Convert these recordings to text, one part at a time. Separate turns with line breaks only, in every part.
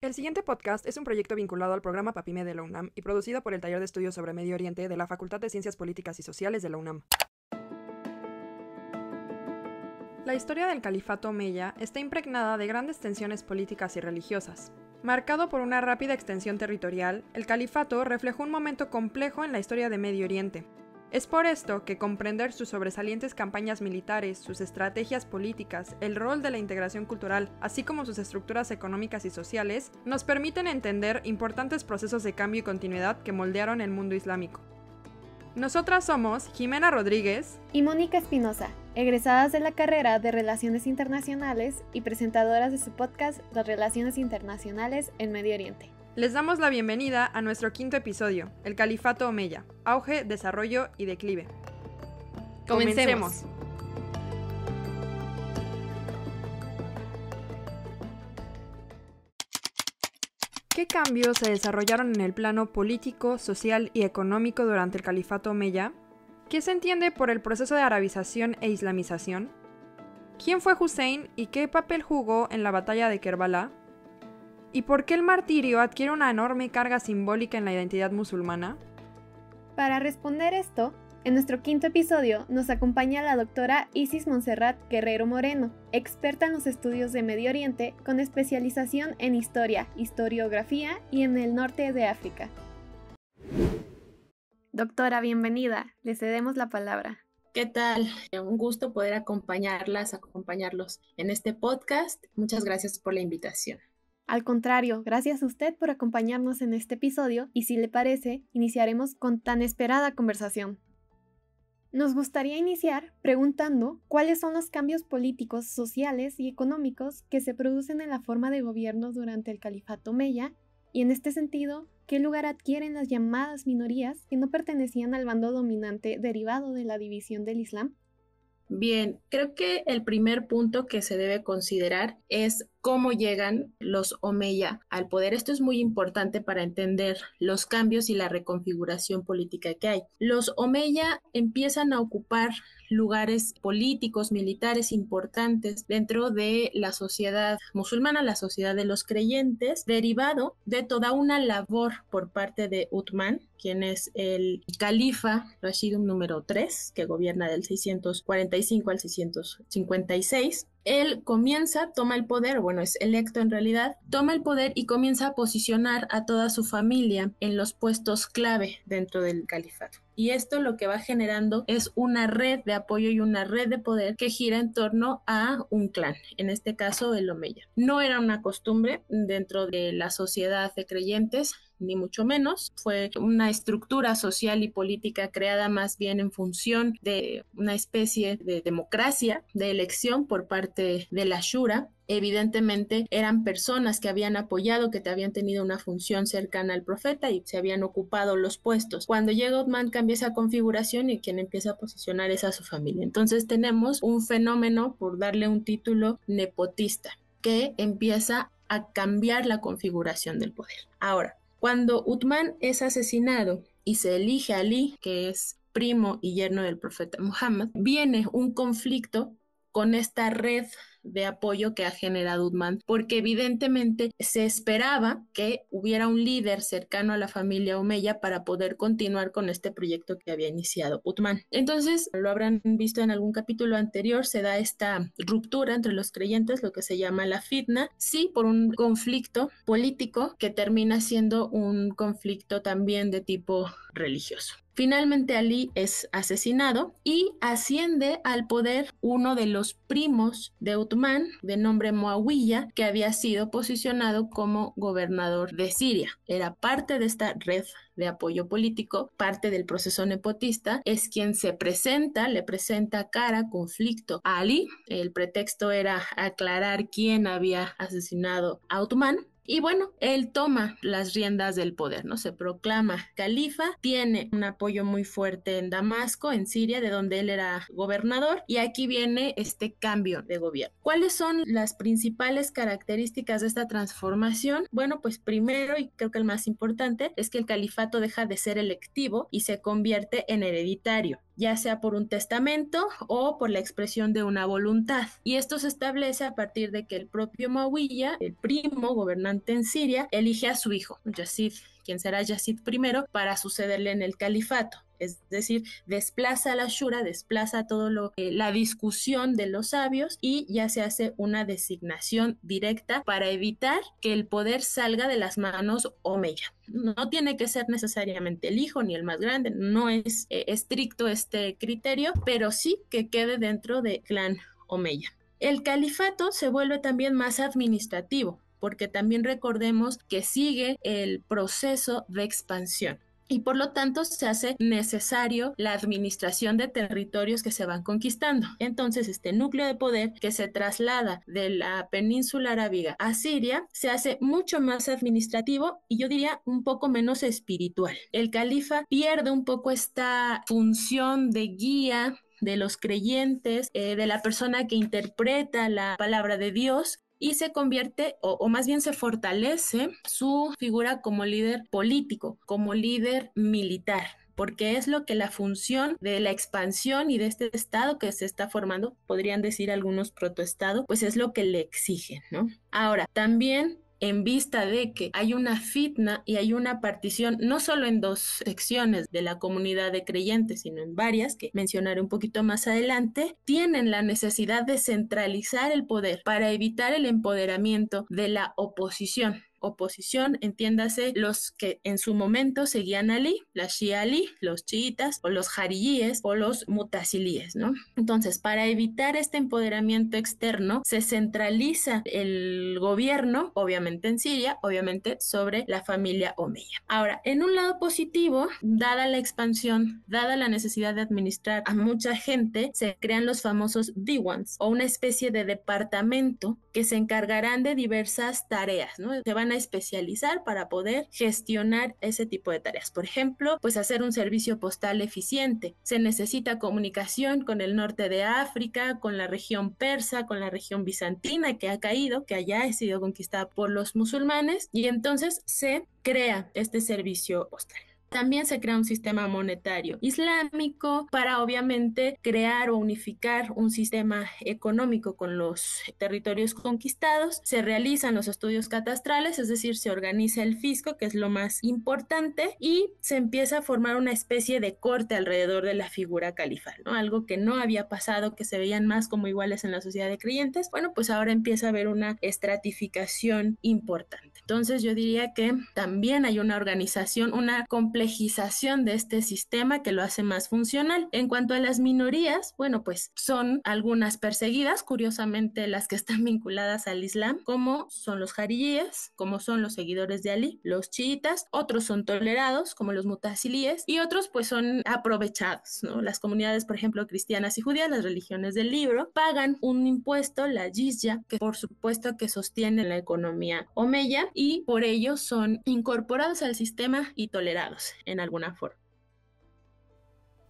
El siguiente podcast es un proyecto vinculado al programa PAPIME de la UNAM y producido por el Taller de Estudios sobre Medio Oriente de la Facultad de Ciencias Políticas y Sociales de la UNAM. La historia del califato omeya está impregnada de grandes tensiones políticas y religiosas. Marcado por una rápida extensión territorial, el califato reflejó un momento complejo en la historia de Medio Oriente. Es por esto que comprender sus sobresalientes campañas militares, sus estrategias políticas, el rol de la integración cultural, así como sus estructuras económicas y sociales, nos permiten entender importantes procesos de cambio y continuidad que moldearon el mundo islámico. Nosotras somos Jimena Rodríguez
y Mónica Espinosa, egresadas de la carrera de Relaciones Internacionales y presentadoras de su podcast Las Relaciones Internacionales en Medio Oriente.
Les damos la bienvenida a nuestro quinto episodio, el Califato Omeya, auge, desarrollo y declive. ¡Comencemos! ¿Qué cambios se desarrollaron en el plano político, social y económico durante el Califato Omeya? ¿Qué se entiende por el proceso de arabización e islamización? ¿Quién fue Hussein y qué papel jugó en la batalla de Kerbala? ¿Y por qué el martirio adquiere una enorme carga simbólica en la identidad musulmana?
Para responder esto, en nuestro quinto episodio nos acompaña la doctora Isis Montserrat Guerrero Moreno, experta en los estudios de Medio Oriente con especialización en historia, historiografía y en el norte de África. Doctora, bienvenida. Le cedemos la palabra.
¿Qué tal? Un gusto poder acompañarlos en este podcast. Muchas gracias por la invitación.
Al contrario, gracias a usted por acompañarnos en este episodio y si le parece, iniciaremos con tan esperada conversación. Nos gustaría iniciar preguntando cuáles son los cambios políticos, sociales y económicos que se producen en la forma de gobierno durante el Califato Omeya y en este sentido, ¿qué lugar adquieren las llamadas minorías que no pertenecían al bando dominante derivado de la división del Islam?
Bien, creo que el primer punto que se debe considerar es cómo llegan los Omeya al poder. Esto es muy importante para entender los cambios y la reconfiguración política que hay. Los Omeya empiezan a ocupar lugares políticos, militares importantes dentro de la sociedad musulmana, la sociedad de los creyentes, derivado de toda una labor por parte de Uthman, quien es el califa Rashidun número 3, que gobierna del 645 al 656. Él toma el poder, es electo en realidad, toma el poder y comienza a posicionar a toda su familia en los puestos clave dentro del califato. Y esto lo que va generando es una red de apoyo y una red de poder que gira en torno a un clan, en este caso el Omeya. No era una costumbre dentro de la sociedad de creyentes, ni mucho menos. Fue una estructura social y política creada más bien en función de una especie de democracia, de elección por parte de la Shura. Evidentemente eran personas que habían apoyado, que habían tenido una función cercana al profeta y se habían ocupado los puestos. Cuando llega Uthman cambia esa configuración y quien empieza a posicionar es a su familia. Entonces tenemos un fenómeno, por darle un título, nepotista, que empieza a cambiar la configuración del poder. Ahora, cuando Uthman es asesinado y se elige a Ali, que es primo y yerno del profeta Muhammad, viene un conflicto con esta red de apoyo que ha generado Uthman, porque evidentemente se esperaba que hubiera un líder cercano a la familia Omeya para poder continuar con este proyecto que había iniciado Uthman. Entonces, lo habrán visto en algún capítulo anterior, se da esta ruptura entre los creyentes, lo que se llama la fitna, sí, por un conflicto político que termina siendo un conflicto también de tipo religioso. Finalmente Ali es asesinado y asciende al poder uno de los primos de Uthman, de nombre Muawiyah, que había sido posicionado como gobernador de Siria. Era parte de esta red de apoyo político, parte del proceso nepotista, es quien le presenta conflicto a Ali. El pretexto era aclarar quién había asesinado a Uthman. Y él toma las riendas del poder, ¿no? Se proclama califa, tiene un apoyo muy fuerte en Damasco, en Siria, de donde él era gobernador, y aquí viene este cambio de gobierno. ¿Cuáles son las principales características de esta transformación? Pues primero, y creo que el más importante, es que el califato deja de ser electivo y se convierte en hereditario. ya sea por un testamento o por la expresión de una voluntad. Y esto se establece a partir de que el propio Muawiyah, el primo gobernante en Siria, elige a su hijo, Yazid, quien será Yazid I, para sucederle en el califato. Es decir, desplaza a la shura, desplaza la discusión de los sabios y ya se hace una designación directa para evitar que el poder salga de las manos omeya. No tiene que ser necesariamente el hijo ni el más grande, no es estricto este criterio, pero sí que quede dentro del clan omeya. El califato se vuelve también más administrativo, porque también recordemos que sigue el proceso de expansión. Y por lo tanto se hace necesario la administración de territorios que se van conquistando. Entonces este núcleo de poder que se traslada de la península arábiga a Siria se hace mucho más administrativo y yo diría un poco menos espiritual. El califa pierde un poco esta función de guía de los creyentes, de la persona que interpreta la palabra de Dios, y se convierte, o más bien se fortalece su figura como líder político, como líder militar, porque es lo que la función de la expansión y de este estado que se está formando, podrían decir algunos protoestados, pues es lo que le exigen, ¿no? Ahora, también en vista de que hay una fitna y hay una partición, no solo en dos secciones de la comunidad de creyentes, sino en varias, que mencionaré un poquito más adelante, tienen la necesidad de centralizar el poder para evitar el empoderamiento de la oposición. Oposición, entiéndase, los que en su momento seguían a Ali, la Shia Ali, los chiitas, o los jarilíes, o los mutasilíes, ¿no? Entonces, para evitar este empoderamiento externo, se centraliza el gobierno, obviamente en Siria, obviamente sobre la familia omeya. Ahora, en un lado positivo, dada la expansión, dada la necesidad de administrar a mucha gente, se crean los famosos diwans, o una especie de departamento que se encargarán de diversas tareas, ¿no? Se van a especializar para poder gestionar ese tipo de tareas. Por ejemplo, pues hacer un servicio postal eficiente. Se necesita comunicación con el norte de África, con la región persa, con la región bizantina que ha caído, que allá ha sido conquistada por los musulmanes, y entonces se crea este servicio postal. También se crea un sistema monetario islámico para obviamente crear o unificar un sistema económico con los territorios conquistados. Se realizan los estudios catastrales, es decir, se organiza el fisco, que es lo más importante, y se empieza a formar una especie de corte alrededor de la figura califal, ¿no? Algo que no había pasado, que se veían más como iguales en la sociedad de creyentes. Bueno, pues ahora empieza a haber una estratificación importante. Entonces yo diría que también hay una organización, una complejización de este sistema que lo hace más funcional. En cuanto a las minorías, bueno, pues son algunas perseguidas, curiosamente las que están vinculadas al Islam, como son los jarilíes, como son los seguidores de Ali, los chiitas, otros son tolerados, como los mutasilíes, y otros pues son aprovechados, ¿no? Las comunidades, por ejemplo, cristianas y judías, las religiones del libro, pagan un impuesto, la jizya, que por supuesto que sostiene la economía omeya, y por ello son incorporados al sistema y tolerados en alguna forma.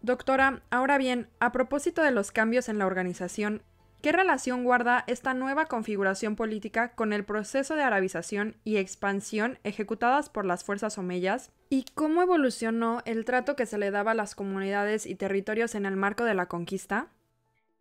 Doctora, ahora bien, a propósito de los cambios en la organización, ¿qué relación guarda esta nueva configuración política con el proceso de arabización y expansión ejecutadas por las fuerzas omeyas? ¿Y cómo evolucionó el trato que se le daba a las comunidades y territorios en el marco de la conquista?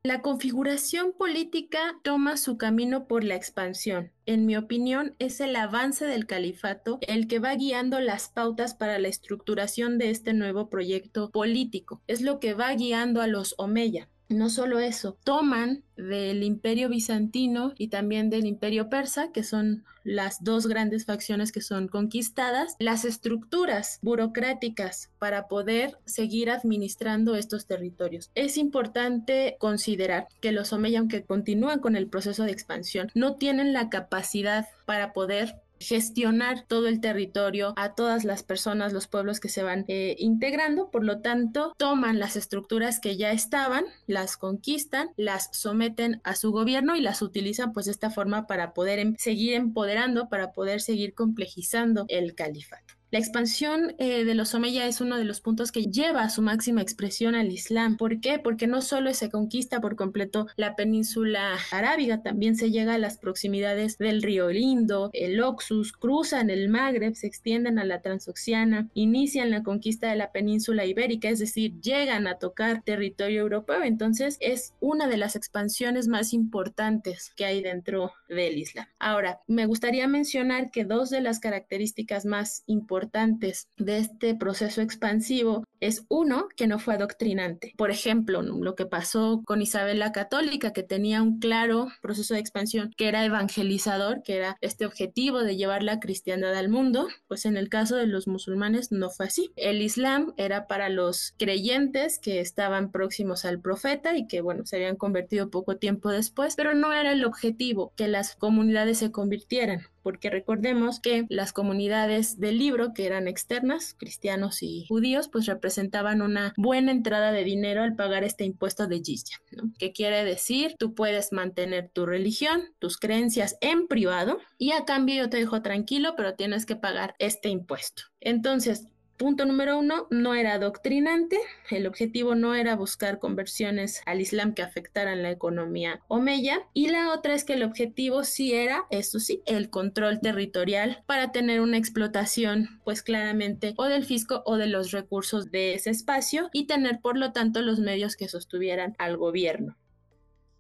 La configuración política toma su camino por la expansión. En mi opinión, es el avance del califato el que va guiando las pautas para la estructuración de este nuevo proyecto político. Es lo que va guiando a los omeya. No solo eso, toman del imperio bizantino y también del imperio persa, que son las dos grandes facciones que son conquistadas, las estructuras burocráticas para poder seguir administrando estos territorios. Es importante considerar que los omeya, aunque continúan con el proceso de expansión, no tienen la capacidad para poder gestionar todo el territorio, a todas las personas, los pueblos que se van integrando. Por lo tanto, toman las estructuras que ya estaban, las conquistan, las someten a su gobierno y las utilizan pues de esta forma para poder seguir empoderando, para poder seguir complejizando el califato. La expansión de los Omeya es uno de los puntos que lleva a su máxima expresión al Islam. ¿Por qué? Porque no solo se conquista por completo la península arábiga, también se llega a las proximidades del río Indo, el Oxus, cruzan el Magreb, se extienden a la Transoxiana, inician la conquista de la península ibérica, es decir, llegan a tocar territorio europeo. Entonces es una de las expansiones más importantes que hay dentro del Islam. Ahora, me gustaría mencionar que dos de las características más importantes de este proceso expansivo es uno, que no fue adoctrinante. Por ejemplo, lo que pasó con Isabel la Católica, que tenía un claro proceso de expansión, que era evangelizador, que era este objetivo de llevar la cristiandad al mundo, pues en el caso de los musulmanes no fue así. El Islam era para los creyentes que estaban próximos al profeta y que, bueno, se habían convertido poco tiempo después, pero no era el objetivo que las comunidades se convirtieran, porque recordemos que las comunidades del libro, que eran externas, cristianos y judíos, pues representaban una buena entrada de dinero al pagar este impuesto de jizya, ¿no? Que quiere decir, tú puedes mantener tu religión, tus creencias en privado, y a cambio yo te dejo tranquilo, pero tienes que pagar este impuesto. Entonces, punto número 1, no era adoctrinante, el objetivo no era buscar conversiones al Islam que afectaran la economía omeya, y la otra es que el objetivo sí era, esto sí, el control territorial para tener una explotación, pues claramente, o del fisco o de los recursos de ese espacio, y tener por lo tanto los medios que sostuvieran al gobierno.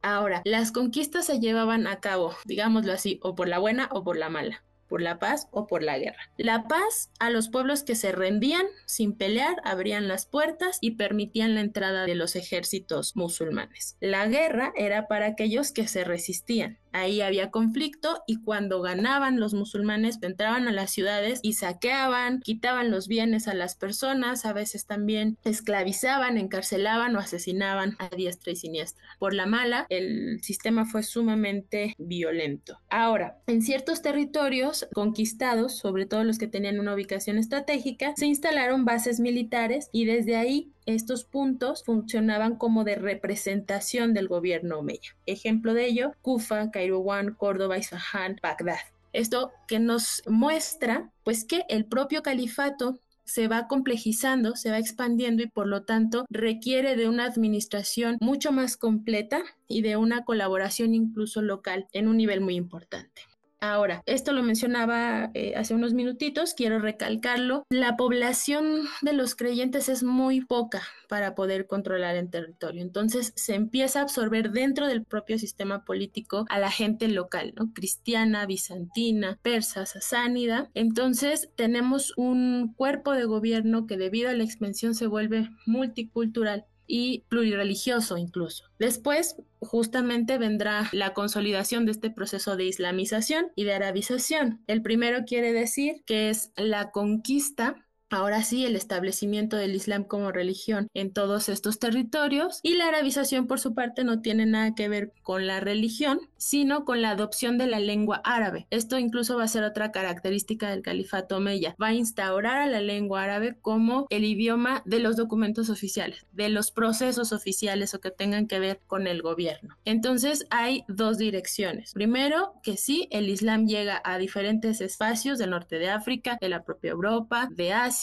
Ahora, las conquistas se llevaban a cabo, digámoslo así, o por la buena o por la mala, por la paz o por la guerra. La paz, a los pueblos que se rendían sin pelear, abrían las puertas y permitían la entrada de los ejércitos musulmanes. La guerra era para aquellos que se resistían. Ahí había conflicto y cuando ganaban los musulmanes entraban a las ciudades y saqueaban, quitaban los bienes a las personas, a veces también esclavizaban, encarcelaban o asesinaban a diestra y siniestra. Por la mala, el sistema fue sumamente violento. Ahora, en ciertos territorios conquistados, sobre todo los que tenían una ubicación estratégica, se instalaron bases militares y desde ahí estos puntos funcionaban como de representación del gobierno omeya. Ejemplo de ello, Kufa, Kairouan, Córdoba, Isfahán, Bagdad. Esto que nos muestra, pues, que el propio califato se va complejizando, se va expandiendo y por lo tanto requiere de una administración mucho más completa y de una colaboración incluso local en un nivel muy importante. Ahora, esto lo mencionaba hace unos minutitos, quiero recalcarlo. La población de los creyentes es muy poca para poder controlar el territorio. Entonces se empieza a absorber dentro del propio sistema político a la gente local, ¿no? Cristiana, bizantina, persa, sasánida. Entonces tenemos un cuerpo de gobierno que debido a la expansión se vuelve multicultural y plurireligioso incluso. Después, justamente vendrá la consolidación de este proceso de islamización y de arabización. El primero quiere decir que es la conquista, ahora sí, el establecimiento del Islam como religión en todos estos territorios, y la arabización por su parte no tiene nada que ver con la religión, sino con la adopción de la lengua árabe. Esto incluso va a ser otra característica del califato omeya. Va a instaurar a la lengua árabe como el idioma de los documentos oficiales, de los procesos oficiales o que tengan que ver con el gobierno. Entonces hay dos direcciones. Primero, que sí, el Islam llega a diferentes espacios del norte de África, de la propia Europa, de Asia,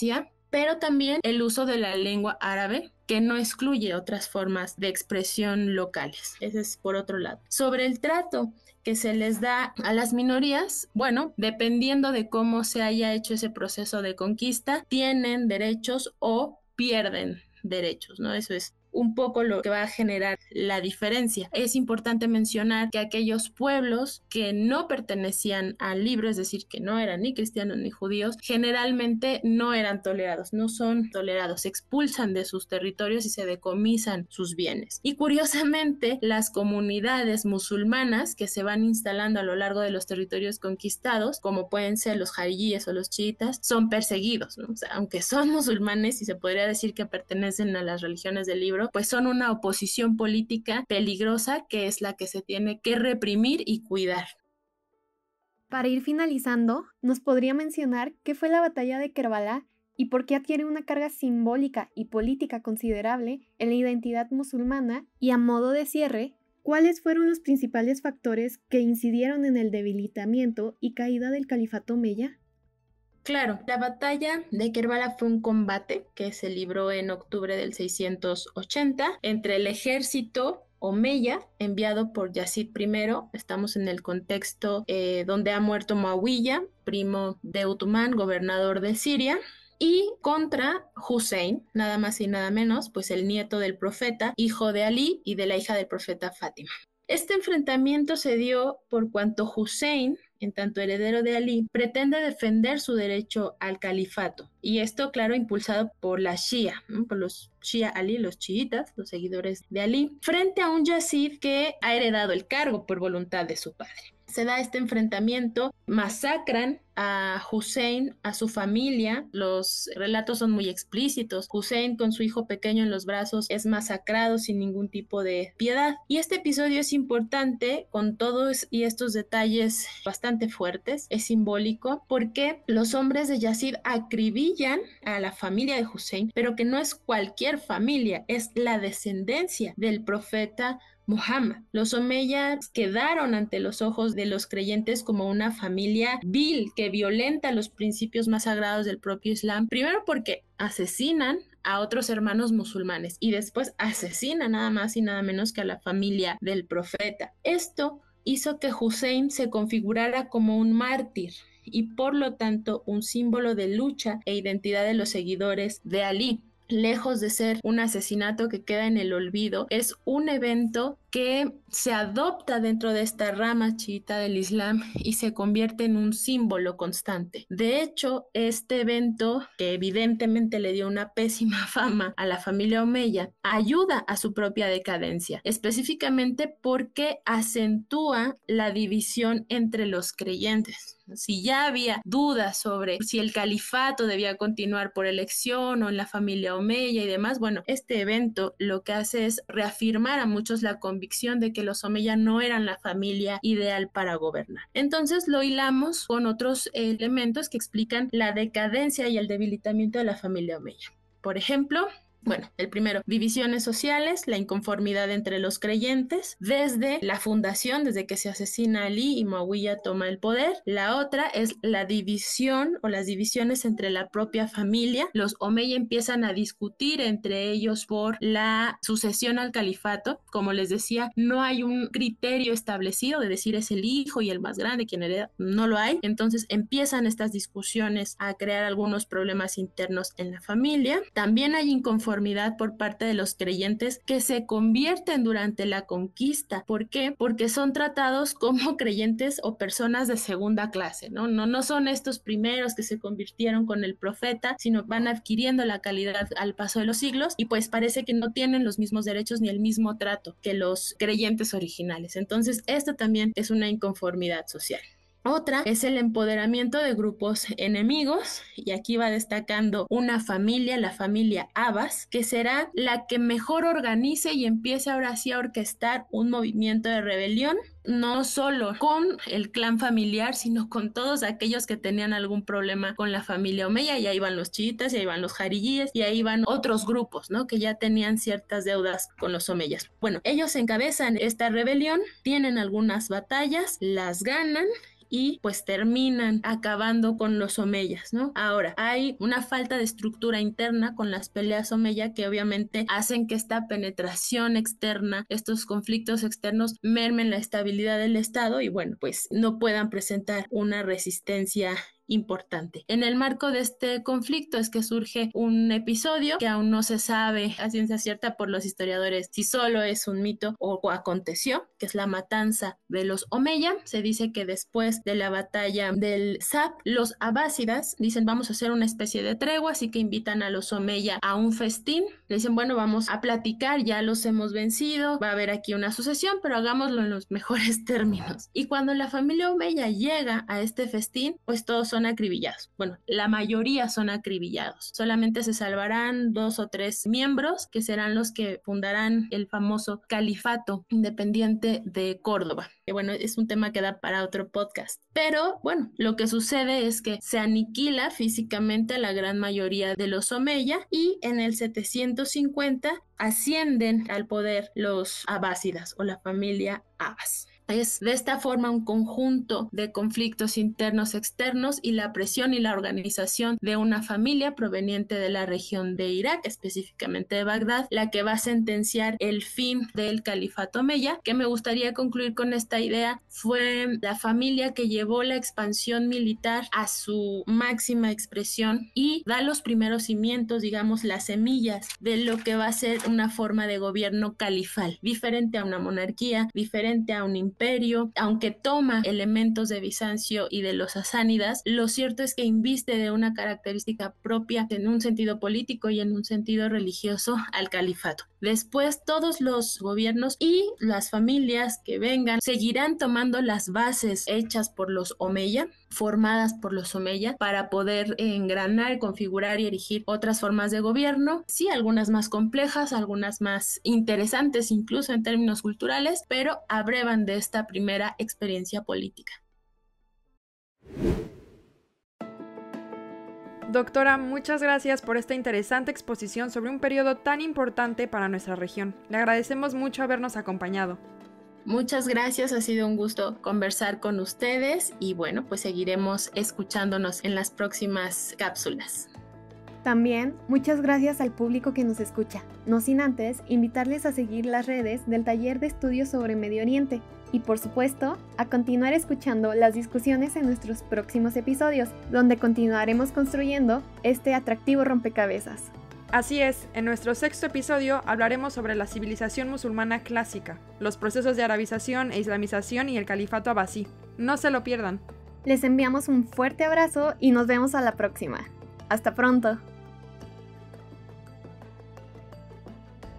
pero también el uso de la lengua árabe, que no excluye otras formas de expresión locales. Ese es por otro lado. Sobre el trato que se les da a las minorías, bueno, dependiendo de cómo se haya hecho ese proceso de conquista, tienen derechos o pierden derechos, ¿no? Eso es un poco lo que va a generar la diferencia. Es importante mencionar que aquellos pueblos que no pertenecían al libro, es decir, que no eran ni cristianos ni judíos, generalmente no eran tolerados, no son tolerados, se expulsan de sus territorios y se decomisan sus bienes. Y curiosamente, las comunidades musulmanas que se van instalando a lo largo de los territorios conquistados, como pueden ser los jaríes o los chiitas, son perseguidos, ¿no? O sea, aunque son musulmanes y se podría decir que pertenecen a las religiones del libro, pues son una oposición política peligrosa que es la que se tiene que reprimir y cuidar.
Para ir finalizando, ¿nos podría mencionar qué fue la batalla de Kerbala y por qué adquiere una carga simbólica y política considerable en la identidad musulmana? Y a modo de cierre, ¿cuáles fueron los principales factores que incidieron en el debilitamiento y caída del califato omeya?
Claro, la batalla de Kerbala fue un combate que se libró en octubre del 680 entre el ejército omeya enviado por Yazid I. Estamos en el contexto donde ha muerto Muawiyah, primo de Uthman, gobernador de Siria, y contra Hussein, nada más y nada menos, pues el nieto del profeta, hijo de Ali y de la hija del profeta Fátima. Este enfrentamiento se dio por cuanto Hussein, en tanto heredero de Ali, pretende defender su derecho al califato. Y esto, claro, impulsado por la Shia, ¿no? Por los Shia Ali, los chiitas, los seguidores de Ali, frente a un Yazid que ha heredado el cargo por voluntad de su padre. Se da este enfrentamiento, masacran a Hussein, a su familia, los relatos son muy explícitos. Hussein con su hijo pequeño en los brazos es masacrado sin ningún tipo de piedad. Y este episodio es importante con todos y estos detalles bastante fuertes, es simbólico porque los hombres de Yazid acribillan a la familia de Hussein, pero que no es cualquier familia, es la descendencia del profeta Muhammad. Los omeyas quedaron ante los ojos de los creyentes como una familia vil que violenta los principios más sagrados del propio Islam, primero porque asesinan a otros hermanos musulmanes y después asesinan nada más y nada menos que a la familia del profeta. Esto hizo que Hussein se configurara como un mártir y por lo tanto un símbolo de lucha e identidad de los seguidores de Ali. Lejos de ser un asesinato que queda en el olvido, es un evento que se adopta dentro de esta rama chiita del Islam y se convierte en un símbolo constante. De hecho, este evento, que evidentemente le dio una pésima fama a la familia omeya, ayuda a su propia decadencia, específicamente porque acentúa la división entre los creyentes. Si ya había dudas sobre si el califato debía continuar por elección o en la familia omeya y demás, bueno, este evento lo que hace es reafirmar a muchos la convicción de que los omeya no eran la familia ideal para gobernar. Entonces lo hilamos con otros elementos que explican la decadencia y el debilitamiento de la familia omeya. Por ejemplo, bueno, el primero, divisiones sociales, la inconformidad entre los creyentes, desde la fundación, desde que se asesina a Ali y Muawiyah toma el poder. La otra es la división o las divisiones entre la propia familia. Los omeya empiezan a discutir entre ellos por la sucesión al califato. Como les decía, no hay un criterio establecido de decir es el hijo y el más grande quien hereda, no lo hay. Entonces empiezan estas discusiones a crear algunos problemas internos en la familia. También hay inconformidad por parte de los creyentes que se convierten durante la conquista. ¿Por qué? Porque son tratados como creyentes o personas de segunda clase, ¿no? No son estos primeros que se convirtieron con el profeta, sino van adquiriendo la calidad al paso de los siglos y pues parece que no tienen los mismos derechos ni el mismo trato que los creyentes originales. Entonces, esto también es una inconformidad social. Otra es el empoderamiento de grupos enemigos y aquí va destacando una familia, la familia Abbas, que será la que mejor organice y empiece ahora sí a orquestar un movimiento de rebelión, no solo con el clan familiar, sino con todos aquellos que tenían algún problema con la familia omeya, y ahí van los chiitas, y ahí van los jarilíes, y ahí van otros grupos, ¿no? Que ya tenían ciertas deudas con los omeyas. Bueno, ellos encabezan esta rebelión, tienen algunas batallas, las ganan, y pues terminan acabando con los omeyas, ¿no? Ahora, hay una falta de estructura interna con las peleas omeya que obviamente hacen que esta penetración externa, estos conflictos externos mermen la estabilidad del Estado y bueno, pues no puedan presentar una resistencia importante. En el marco de este conflicto es que surge un episodio que aún no se sabe a ciencia cierta por los historiadores si solo es un mito o aconteció, que es la matanza de los omeya. Se dice que después de la batalla del Zab, los abásidas dicen vamos a hacer una especie de tregua, así que invitan a los omeya a un festín. Le dicen bueno, vamos a platicar, ya los hemos vencido, va a haber aquí una sucesión, pero hagámoslo en los mejores términos. Y cuando la familia omeya llega a este festín, pues todos son acribillados. Bueno, la mayoría son acribillados. Solamente se salvarán 2 o 3 miembros que serán los que fundarán el famoso califato independiente de Córdoba. Que bueno, es un tema que da para otro podcast. Pero bueno, lo que sucede es que se aniquila físicamente a la gran mayoría de los omeya y en el 750 ascienden al poder los abásidas o la familia Abbas. Es de esta forma un conjunto de conflictos internos externos y la presión y la organización de una familia proveniente de la región de Irak, específicamente de Bagdad, la que va a sentenciar el fin del califato omeya. Que me gustaría concluir con esta idea: fue la familia que llevó la expansión militar a su máxima expresión y da los primeros cimientos, digamos, las semillas de lo que va a ser una forma de gobierno califal, diferente a una monarquía, diferente a un imperio, aunque toma elementos de Bizancio y de los sasánidas. Lo cierto es que inviste de una característica propia en un sentido político y en un sentido religioso al califato. Después, todos los gobiernos y las familias que vengan seguirán tomando las bases hechas por los omeya, formadas por los omeya, para poder engranar, configurar y erigir otras formas de gobierno, sí, algunas más complejas, algunas más interesantes incluso en términos culturales, pero abrevan de esta primera experiencia política.
Doctora, muchas gracias por esta interesante exposición sobre un periodo tan importante para nuestra región. Le agradecemos mucho habernos acompañado.
Muchas gracias, ha sido un gusto conversar con ustedes y bueno, pues seguiremos escuchándonos en las próximas cápsulas.
También muchas gracias al público que nos escucha, no sin antes invitarles a seguir las redes del Taller de Estudios sobre Medio Oriente y por supuesto a continuar escuchando las discusiones en nuestros próximos episodios, donde continuaremos construyendo este atractivo rompecabezas.
Así es, en nuestro 6º episodio hablaremos sobre la civilización musulmana clásica, los procesos de arabización e islamización y el califato abasí. No se lo pierdan.
Les enviamos un fuerte abrazo y nos vemos a la próxima. ¡Hasta pronto!